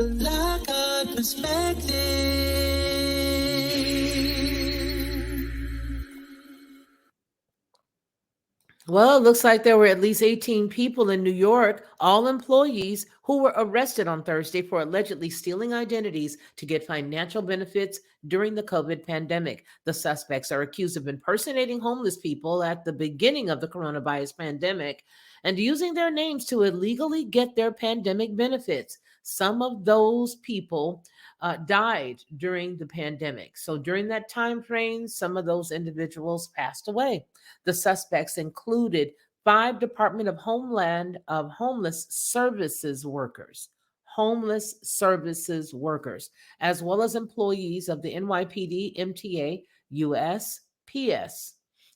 Lockhart Perspective. Well, it looks like there were at least 18 people in New York, all employees, who were arrested on Thursday for allegedly stealing identities to get financial benefits during the COVID pandemic. The suspects are accused of impersonating homeless people at the beginning of the coronavirus pandemic and using their names to illegally get their pandemic benefits. Some of those people died during the pandemic. So during that time frame, some of those individuals passed away. The suspects included 5 Department of Homeless Services workers, as well as employees of the NYPD, MTA, USPS,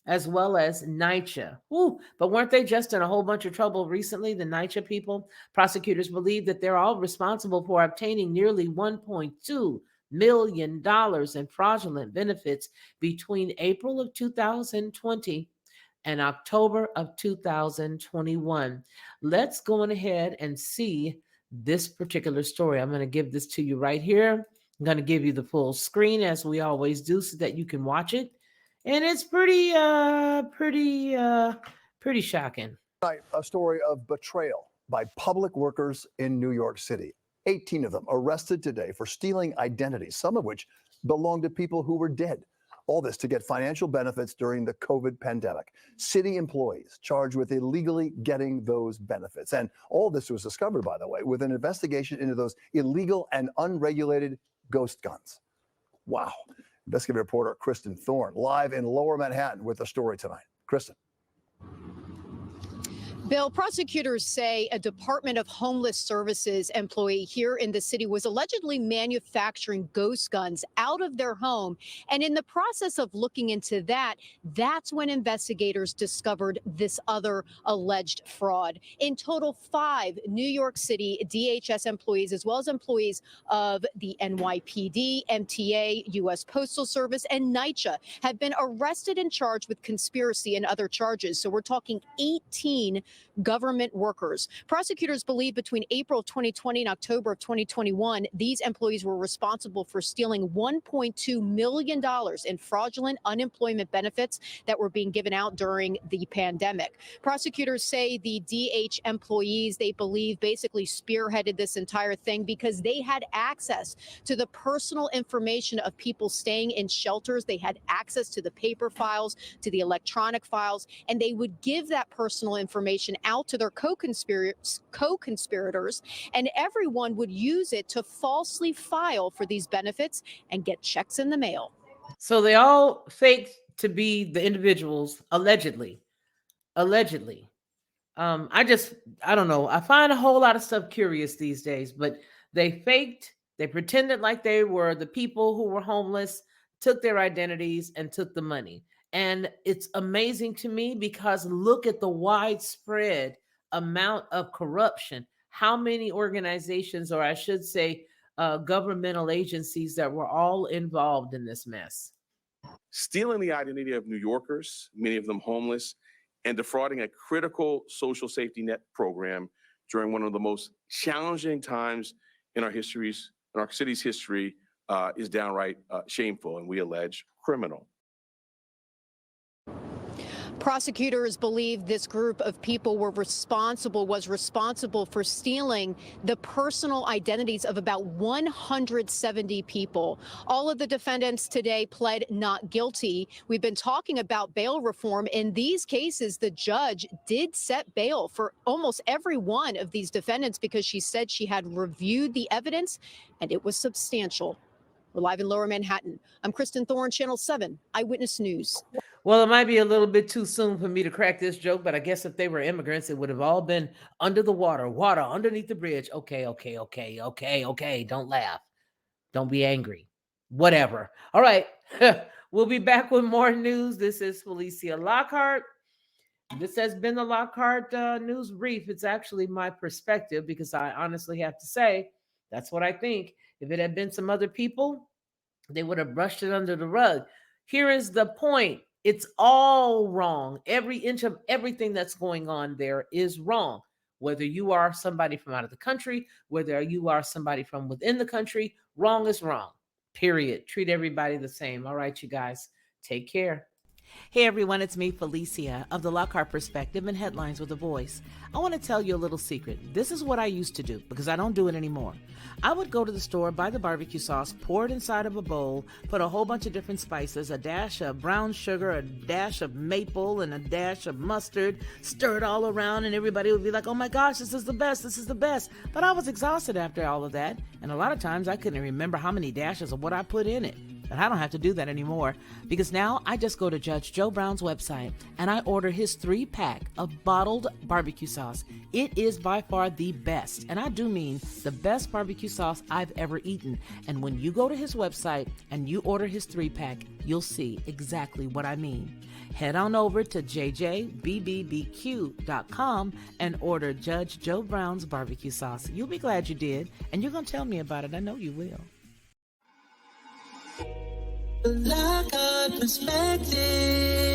as well as NYCHA. Ooh, but weren't they just in a whole bunch of trouble recently, the NYCHA people? Prosecutors believe that they're all responsible for obtaining nearly $1.2 million in fraudulent benefits between April of 2020 and October of 2021. Let's go on ahead and see this particular story. I'm going to give this to you right here. I'm going to give you the full screen as we always do so that you can watch it. And it's pretty shocking. A story of betrayal by public workers in New York City. 18 of them arrested today for stealing identities, some of which belonged to people who were dead. All this to get financial benefits during the COVID pandemic. City employees charged with illegally getting those benefits. And all this was discovered, by the way, with an investigation into those illegal and unregulated ghost guns. Wow. Investigative reporter Kristen Thorne live in Lower Manhattan with the story tonight. Kristen. Bill, prosecutors say a Department of Homeless Services employee here in the city was allegedly manufacturing ghost guns out of their home. And in the process of looking into that, that's when investigators discovered this other alleged fraud. In total, 5 New York City DHS employees, as well as employees of the NYPD, MTA, U.S. Postal Service, and NYCHA, have been arrested and charged with conspiracy and other charges. So we're talking 18 government workers. Prosecutors believe between April of 2020 and October of 2021, these employees were responsible for stealing $1.2 million in fraudulent unemployment benefits that were being given out during the pandemic. Prosecutors say the DH employees, they believe, basically spearheaded this entire thing because they had access to the personal information of people staying in shelters. They had access to the paper files, to the electronic files, and they would give that personal information out to their co-conspirators, and everyone would use it to falsely file for these benefits and get checks in the mail. So they all faked to be the individuals, allegedly. I don't know. I find a whole lot of stuff curious these days, but they pretended like they were the people who were homeless, took their identities, and took the money. And it's amazing to me because look at the widespread amount of corruption. How many organizations, or I should say, governmental agencies that were all involved in this mess? Stealing the identity of New Yorkers, many of them homeless, and defrauding a critical social safety net program during one of the most challenging times in our city's history is downright shameful, and we allege criminal. Prosecutors believe this group of people was responsible for stealing the personal identities of about 170 people. All of the defendants today pled not guilty. We've been talking about bail reform. In these cases, the judge did set bail for almost every one of these defendants because she said she had reviewed the evidence and it was substantial. We're live in Lower Manhattan. I'm Kristen Thorne, Channel 7 Eyewitness News. Well, it might be a little bit too soon for me to crack this joke, but I guess if they were immigrants, it would have all been under the water underneath the bridge. Okay. Don't laugh. Don't be angry. Whatever. All right. We'll be back with more news. This is Felicia Lockhart. This has been the Lockhart News Brief. It's actually my perspective because I honestly have to say that's what I think. If it had been some other people, they would have brushed it under the rug. Here is the point. It's all wrong. Every inch of everything that's going on there is wrong. Whether you are somebody from out of the country, whether you are somebody from within the country, wrong is wrong. Period. Treat everybody the same. All right, you guys, take care. Hey everyone, it's me, Felicia, of the Lockhart Perspective and Headlines with a Voice. I want to tell you a little secret. This is what I used to do because I don't do it anymore. I would go to the store, buy the barbecue sauce, pour it inside of a bowl, put a whole bunch of different spices, a dash of brown sugar, a dash of maple, and a dash of mustard, stir it all around, and everybody would be like, oh my gosh, this is the best, this is the best. But I was exhausted after all of that, and a lot of times I couldn't remember how many dashes of what I put in it. But I don't have to do that anymore because now I just go to Judge Joe Brown's website and I order his 3-pack of bottled barbecue sauce. It is by far the best, and I do mean the best barbecue sauce I've ever eaten. And when you go to his website and you order his 3-pack, you'll see exactly what I mean. Head on over to jjbbbq.com and order Judge Joe Brown's barbecue sauce. You'll be glad you did, and you're going to tell me about it. I know you will. Lockhart Perspective.